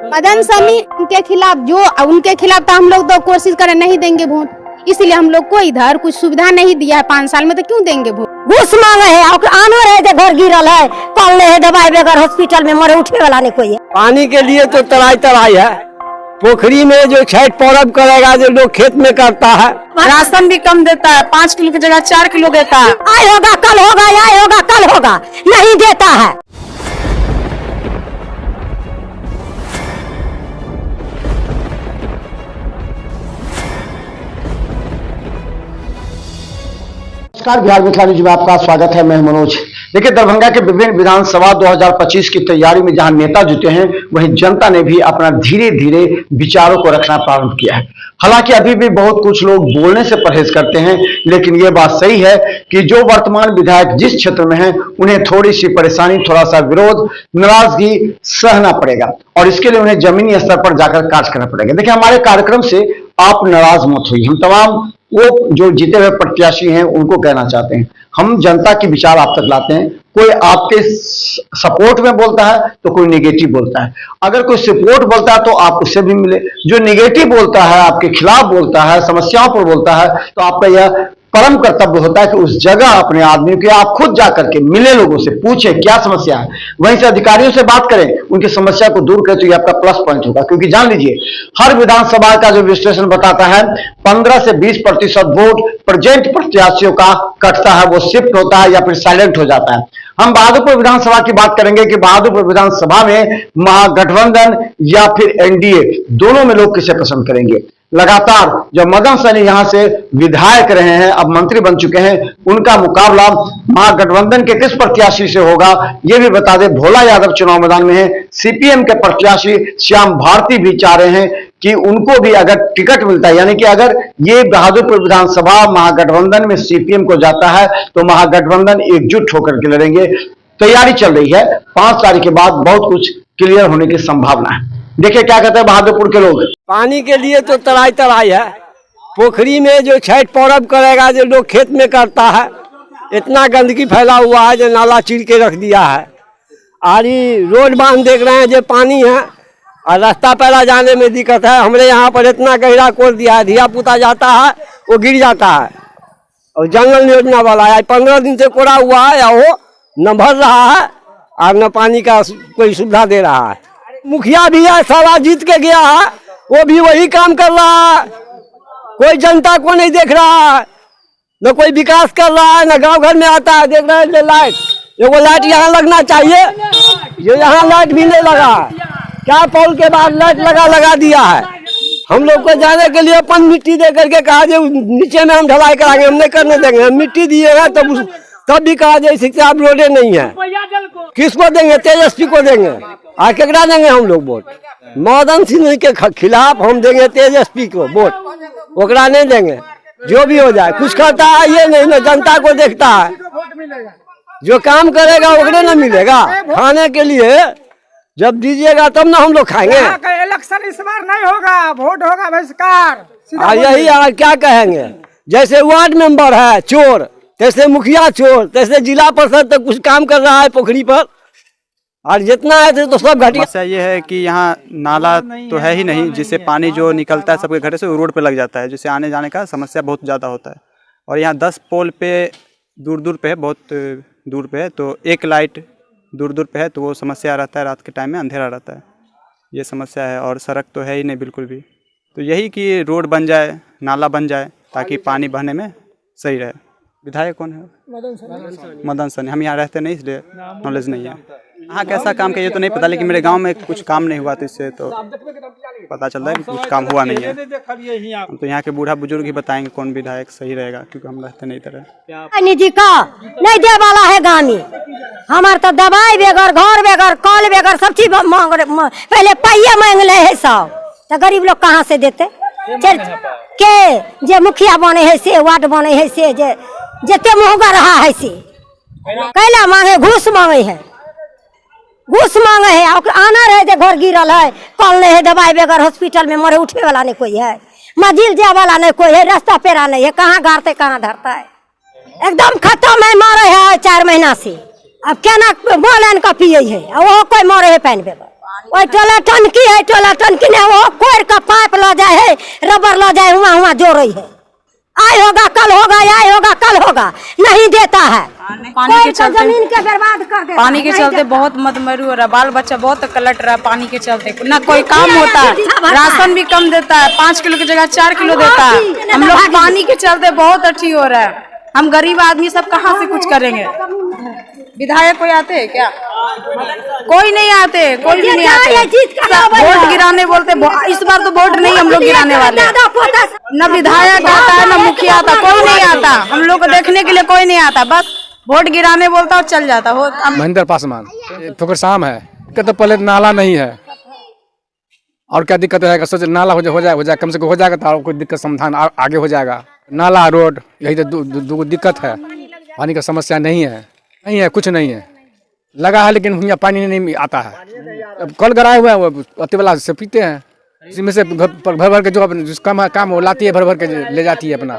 मदन समी के खिलाफ उनके खिलाफ तो हम लोग तो कोशिश करें नहीं देंगे वोट, इसलिए हम लोग को इधर कुछ सुविधा नहीं दिया है 5 साल में, तो क्यों देंगे वोट। घूस मांगे है, आनो रहे घर गिरल है, कल है दवाई बगैर हॉस्पिटल में मरे उठे वाला नहीं कोई है। पानी के लिए तो तराई है, पोखरी में जो छठ पर्व करेगा, जो लोग खेत में करता है। राशन भी कम देता है, 5 किलो की जगह 4 किलो देता है। आए होगा कल होगा, आए होगा कल होगा, नहीं देता है। नमस्कार, बिहार मिथिला न्यूज में आपका स्वागत है। मैं मनोज। देखिए, दरभंगा के विभिन्न विधानसभा 2025 की तैयारी में जहां नेता जुटे हैं, वहीं जनता ने भी अपना धीरे धीरे विचारों को रखना प्रारंभ किया है। हालांकि अभी भी बहुत कुछ लोग बोलने से परहेज करते हैं, लेकिन ये बात सही है कि जो वर्तमान विधायक जिस क्षेत्र में हैं, उन्हें थोड़ी सी परेशानी, थोड़ा सा विरोध, नाराजगी सहना पड़ेगा और इसके लिए उन्हें जमीनी स्तर पर जाकर कार्य करना पड़ेगा। देखिए, हमारे कार्यक्रम से आप नाराज मत होइए। हम तमाम वो जो जीते हुए प्रत्याशी हैं उनको कहना चाहते हैं, हम जनता के विचार आप तक लाते हैं। कोई आपके सपोर्ट में बोलता है तो कोई नेगेटिव बोलता है। अगर कोई सपोर्ट बोलता है तो आप उससे भी मिले। जो नेगेटिव बोलता है, आपके खिलाफ बोलता है, समस्याओं पर बोलता है, तो आपका यह परम कर्तव्य होता है कि उस जगह अपने आदमी के आप खुद जाकर के मिले, लोगों से पूछें क्या समस्या है, वहीं से अधिकारियों से बात करें, उनकी समस्या को दूर करें, तो ये आपका प्लस पॉइंट होगा। क्योंकि जान लीजिए, हर विधानसभा का जो विश्लेषण बताता है 15 से 20% वोट प्रेजेंट प्रत्याशियों का कटता है, वो शिफ्ट होता है या फिर साइलेंट हो जाता है। हम बहादुरपुर विधानसभा की बात करेंगे कि बहादुरपुर विधानसभा में महागठबंधन या फिर एनडीए, दोनों में लोग किसे पसंद करेंगे। लगातार जब मदन सैनी यहां से विधायक रहे हैं, अब मंत्री बन चुके हैं, उनका मुकाबला महागठबंधन के किस प्रत्याशी से होगा, यह भी बता दें। भोला यादव चुनाव मैदान में है, सीपीएम के प्रत्याशी श्याम भारती भी चाह रहे हैं कि उनको भी अगर टिकट मिलता है, यानी कि अगर ये बहादुरपुर विधानसभा महागठबंधन में सीपीएम को जाता है, तो महागठबंधन एकजुट होकर के लड़ेंगे। तैयारी चल रही है, 5 तारीख के बाद बहुत कुछ क्लियर होने की संभावना है। देखिए क्या कहते हैं बहादुरपुर के लोग। पानी के लिए तो तराई है, पोखरी में जो छठ पर्व करेगा, जो लोग खेत में करता है, इतना गंदगी फैला हुआ है जो नाला चीर के रख दिया है। आरी रोड बांध देख रहे हैं, जो पानी है और रास्ता पैरा जाने में दिक्कत है। हमारे यहाँ पर इतना गहरा कोर दिया है, धिया पुता जाता है वो गिर जाता है। और जंगल योजना वाला है, 15 दिन से कोड़ा हुआ है, या वो न भर रहा है और न पानी का कोई सुविधा दे रहा है। मुखिया भी है, सारा जीत के गया है, वो भी वही काम कर रहा है, कोई जनता को नहीं देख रहा है, न कोई विकास कर रहा है, न गांव घर में आता है। देख रहे हैं लाइट, वो लाइट यहाँ लगना चाहिए, जो यहाँ लाइट भी नहीं लगा है। क्या पोल के बाद लाइट लगा दिया है। हम लोग को जाने के लिए अपन मिट्टी दे करके कहा जो नीचे में हम ढलाई कराएंगे, हम नहीं करने देंगे। हम मिट्टी दिएगा तब भी कहा जाए शिक्षा आप रोडे नहीं है। किसको देंगे? तेजस्वी को देंगे। आज केकरा देंगे हम लोग वोट? मदन सिंह के खिलाफ हम देंगे तेजस्वी को वोट, ओकरा नहीं देंगे। जो भी हो जाए, कुछ करता है ये नहीं ना, जनता को देखता है, जो काम करेगा ओकरे ना मिलेगा खाने के लिए। जब दीजिएगा तब ना हम लोग खाएंगे। इलेक्शन इस बार नहीं होगा, वोट होगा बहिष्कार। यही क्या कहेंगे, जैसे वार्ड मेंबर है चोर, तैसे मुखिया चोर, तैसे जिला परिषद तो कुछ काम कर रहा है पोखरी पर, और जितना है तो सब घटिया। समस्या ये है कि यहाँ नाला तो है ही नहीं, जिससे पानी जो निकलता है सबके घर से रोड पे लग जाता है, जिससे आने जाने का समस्या बहुत ज़्यादा होता है। और यहाँ 10 पोल पे दूर पे है, बहुत दूर पे है, तो एक लाइट दूर पे है, तो वो समस्या रहता है। रात के टाइम में अंधेरा रहता है, ये समस्या है। और सड़क तो है ही नहीं बिल्कुल भी, तो यही कि रोड बन जाए, नाला बन जाए, ताकि पानी बहने में सही रहे। विधायक कौन है? मदन सैनी। हम यहाँ रहते नहीं, इसलिए नॉलेज नहीं है। हाँ, कैसा काम किया ये तो नहीं पता, लेकिन मेरे गांव में कुछ काम नहीं हुआ, तो इससे तो पता चल रहा है कि कुछ काम हुआ नहीं है। हम तो यहाँ के बूढ़ा बुजुर्ग ही बताएंगे कौन विधायक सही रहेगा, क्योंकि हम रहते नहीं तरह। निजी का नहीं दे वाला है गाँव में, हमारे तो दवाई बेगर, घर बेगर, कल बेगर, सब चीज मांग, पहले पाइये मांग ले है सब, तो गरीब लोग कहाँ से देते? के जे मुखिया बने है से, वार्ड बने है से, जेते महंगा रहा है से कैला मांगे, घूस मांगे है, घूस मांगे है। आना रहे थे घर गिरल है, कल नहीं है दवाई बगैर हॉस्पिटल में मरे उठे वाला नहीं कोई है, मंजिल जाए वाला नहीं कोई है, रास्ता पेरा नहीं है, कहाँ गाड़ते कहाँ धरता है, एकदम खत्म है। मरे है 4 महीना से, अब क्या ना बोलन का पिए है, वो कोई मरे है पानी बगैर। वही टोला टंकी है, टोला टंकी ने वो कोर का पाइप ला जाए है, रबर ला जाए, हुआ हुआ जो रही है। आय होगा कल होगा, आय होगा कल होगा, नहीं देता है। पानी के चलते जमीन के बर्बाद कर देता पानी के चलते बहुत मधुमरू हो रहा है, बाल बच्चा बहुत कलट रहा है पानी के चलते। ना कोई काम होता है, राशन भी कम देता है, 5 किलो की जगह 4 किलो देता है। हम लोग पानी के चलते बहुत अच्छी हो रहा है। हम गरीब आदमी सब कहाँ से कुछ करेंगे। विधायक कोई आते हैं क्या? कोई नहीं आते, कोई भी नहीं आते। वोट गिराने बोलते, इस बार तो वोट नहीं हम लोग गिराने वाले। न विधायक आता है, न मुखिया आता, कोई नहीं आता। हम लोग को देखने के लिए कोई नहीं आता, बस वोट गिराने बोलता और चल जाता हो। महेंद्र पासवान फुकर शाम है क्या? तो पहले नाला नहीं है और क्या दिक्कत है? सोच नाला हो जाए कम से कम हो जाएगा तो कोई दिक्कत समाधान आगे हो जाएगा। नाला रोड यही तो दो दिक्कत है। पानी का समस्या नहीं है कुछ नहीं है, लगा है लेकिन यहाँ पानी नहीं आता है। अब कल गराए हुए हैं, वो अति वाला से पीते हैं, इसी में से भर भर के जो कम काम वो लाती है, भर भर के ले जाती है अपना।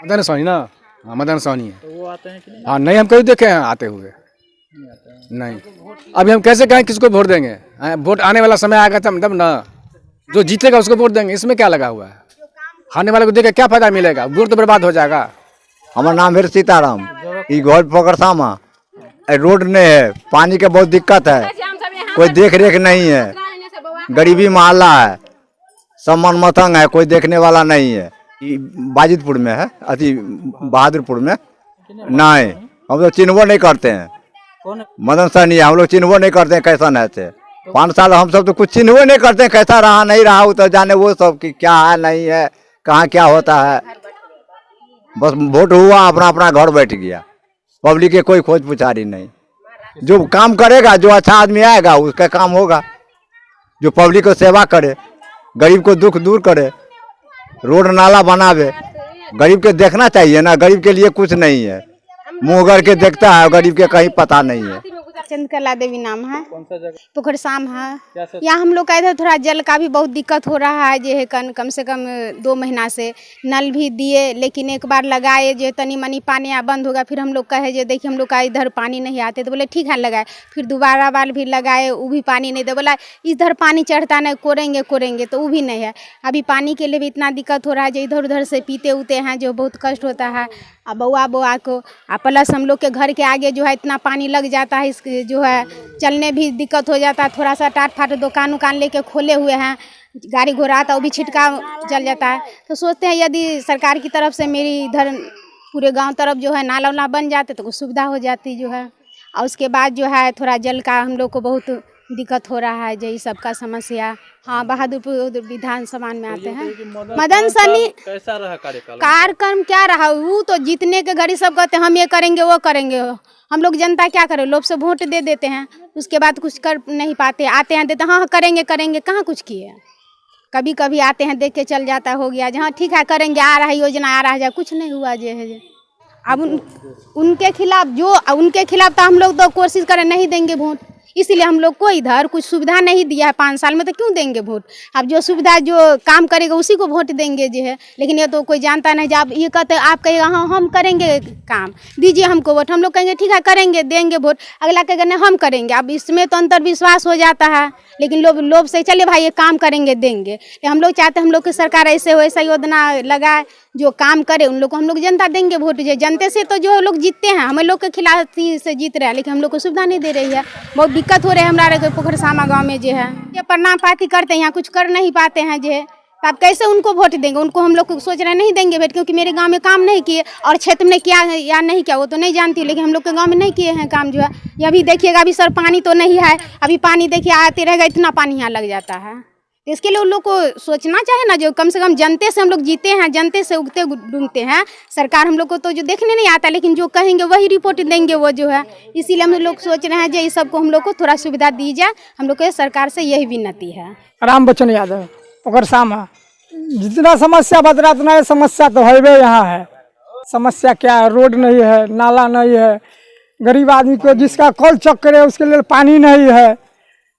मदन सोनी ना, हाँ मदन सोनी है। हाँ नहीं, हम कभी देखे हैं आते हुए नहीं। अभी हम कैसे कहें किसको वोट देंगे? वोट आने वाला समय आएगा तब ना, जो जीतेगा उसको वोट देंगे। इसमें क्या लगा हुआ है? खाने वाले को देखे क्या फायदा मिलेगा? वोट तो बर्बाद हो जाएगा। हमारा नाम है सीताराम, ये घर पकड़सामा। रोड नहीं है, पानी का बहुत दिक्कत है, कोई देख रेख नहीं है, गरीबी मोहल्ला है, सब मन मतंग है, कोई देखने वाला नहीं है। बाजिदपुर में है, अति बहादुरपुर में नहीं, हम लोग चिन्हबो नहीं करते हैं। मदन सहनी है, हम लोग चिन्हबो नहीं करते हैं कैसा है से। 5 साल हम सब तो कुछ चिन्हबो नहीं करते हैं, कैसा रहा नहीं रहा वो तो जाने वो सब की क्या है नहीं है, कहाँ क्या होता है। बस वोट हुआ, अपना अपना घर बैठ गया, पब्लिक के कोई खोज पुछारी नहीं। जो काम करेगा, जो अच्छा आदमी आएगा उसका काम होगा, जो पब्लिक को सेवा करे, गरीब को दुख दूर करे, रोड नाला बनावे। गरीब के देखना चाहिए ना, गरीब के लिए कुछ नहीं है, मुँह उगड़ के देखता है, गरीब के कहीं पता नहीं है। चंद्रकला देवी नाम है, पुखर शाम है। यहाँ हम लोग का इधर थोड़ा जल का भी बहुत दिक्कत हो रहा है। जो है कम से कम 2 महीना से नल भी दिए, लेकिन एक बार लगाए जो तनी मनी पानी आ बंद होगा, फिर हम लोग कहे जो देखिए हम लोग का इधर पानी नहीं आते, तो बोले ठीक है लगाए। फिर दोबारा बार भी लगाए, वो भी पानी नहीं दे, बोला इधर पानी चढ़ता नहीं, कोरेंगे तो वो भी नहीं है। अभी पानी के लिए भी इतना दिक्कत हो रहा है, जो इधर उधर से पीते उते हैं, जो बहुत कष्ट होता है। अब बउआ को प्लस हम लोग के घर के आगे जो है इतना पानी लग जाता है, इसके जो है चलने भी दिक्कत हो जाता है। थोड़ा सा टाट फाट दुकान लेके खोले हुए हैं, गाड़ी घोड़ा आता वो भी छिटका चल जाता है। तो सोचते हैं यदि सरकार की तरफ से मेरी इधर पूरे गांव तरफ जो है नाला वाला बन जाते तो कुछ सुविधा हो जाती जो है। और उसके बाद जो है थोड़ा जल का हम लोग को बहुत दिक्कत हो रहा है, यही सबका समस्या। हाँ, बहादुरपुर विधानसभा में आते हैं। मदन सहनी कैसा रहा कार्यक्रम? क्या रहा, वो तो जीतने के घड़ी सब कहते हैं हम ये करेंगे वो करेंगे। हम लोग जनता क्या करें, लोग से वोट दे देते हैं, उसके बाद कुछ कर नहीं पाते। आते हैं देते हाँ करेंगे, कहाँ कुछ किए। कभी कभी आते हैं देख के चल जाता हो गया, जहाँ ठीक है करेंगे, आ रहा है योजना आ रहा है, कुछ नहीं हुआ जे है। अब उनके खिलाफ तो हम लोग तो कोशिश करें नहीं देंगे वोट, इसीलिए हम लोग को इधर कुछ सुविधा नहीं दिया है 5 साल में, तो क्यों देंगे वोट। अब जो सुविधा जो काम करेगा उसी को वोट देंगे जो है। लेकिन ये तो कोई जानता नहीं, जब ये कहते आप कहेगा हाँ हम करेंगे काम, दीजिए हमको वोट, हम लोग कहेंगे ठीक है करेंगे देंगे वोट, अगला कहेगा नहीं हम करेंगे। अब इसमें तो अंतर्विश्वास हो जाता है, लेकिन लोग से चलिए भाई ये काम करेंगे देंगे। हम लोग चाहते हैं हम लोग की सरकार ऐसे हो, ऐसा योजना लगाए जो काम करे, उन लोग को हम लोग जनता देंगे वोट। जो जनते से तो जो लोग जीतते हैं, हम लोग के खिलाफ से जीत रहे हैं, लेकिन हम लोग को सुविधा नहीं दे रही है। बहुत दिक्कत हो रही है हमारे पोखरसामा गांव में जो है। ये प्रणाम पाती करते हैं, यहाँ कुछ कर नहीं पाते हैं जो है, तो आप कैसे उनको वोट देंगे? उनको हम लोग को सोच रहे नहीं देंगे वोट, क्योंकि मेरे गांव में काम नहीं किए और क्षेत्र में किया या नहीं किया वो तो नहीं जानती, लेकिन हम लोग के गांव में नहीं किए हैं काम जो है। ये अभी देखिएगा, अभी सर पानी तो नहीं है, अभी पानी देखिए आते रहेगा, इतना पानी यहाँ लग जाता है। इसके लिए उन लोग को सोचना चाहिए ना, जो कम से कम जनते से हम लोग जीते हैं, जनते से उगते डूबते हैं। सरकार हम लोग को तो जो देखने नहीं आता, लेकिन जो कहेंगे वही रिपोर्ट देंगे वो जो है। इसीलिए हम लोग सोच रहे हैं जो इस सबको हम लोग को थोड़ा सुविधा दी जाए, हम लोग को सरकार से यही विनती है। राम बच्चन यादव, पोखरसामा। जितना समस्या बता रहा उतना समस्या तो है यहाँ है। समस्या क्या है? रोड नहीं है, नाला नहीं है, गरीब आदमी को जिसका कल चौक करे उसके लिए पानी नहीं है।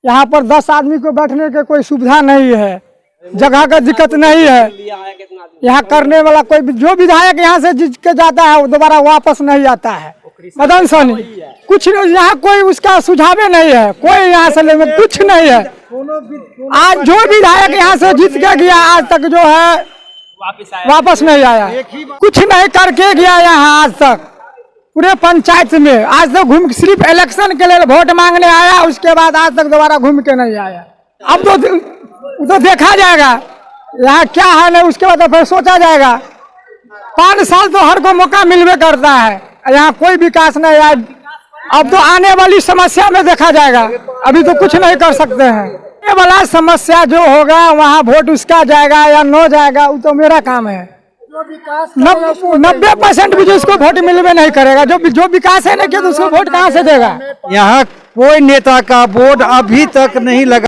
यहाँ पर 10 आदमी को बैठने के कोई सुविधा नहीं है, जगह का दिक्कत नहीं है। यहाँ करने वाला कोई जो विधायक यहाँ से जीत के जाता है वो दोबारा वापस नहीं आता है। मदन सहनी कुछ यहाँ कोई उसका सुझाव नहीं है, कोई यहाँ से लेने कुछ नहीं है। आज जो विधायक यहाँ से जीत के गया आज तक जो है वापस नहीं आया, कुछ नहीं करके गया यहाँ आज तक पूरे पंचायत में। आज तक घूम सिर्फ इलेक्शन के लिए वोट मांगने आया, उसके बाद आज तक दोबारा घूम के नहीं आया। अब तो देखा जाएगा यहाँ क्या है नहीं, उसके बाद तो फिर सोचा जाएगा। 5 साल तो हर को मौका मिलवे करता है, यहाँ कोई विकास नहीं है। अब तो आने वाली समस्या में देखा जाएगा, अभी तो कुछ नहीं कर सकते हैं। ये वाला समस्या जो होगा वहाँ वोट उसका जाएगा या न जाएगा, वो तो मेरा काम है। 90% भी जिसको वोट मिलवे नहीं करेगा, जो विकास है ना कि तो उसको वोट कहाँ से देगा। यहाँ कोई नेता का बोर्ड अभी तक नहीं लगा।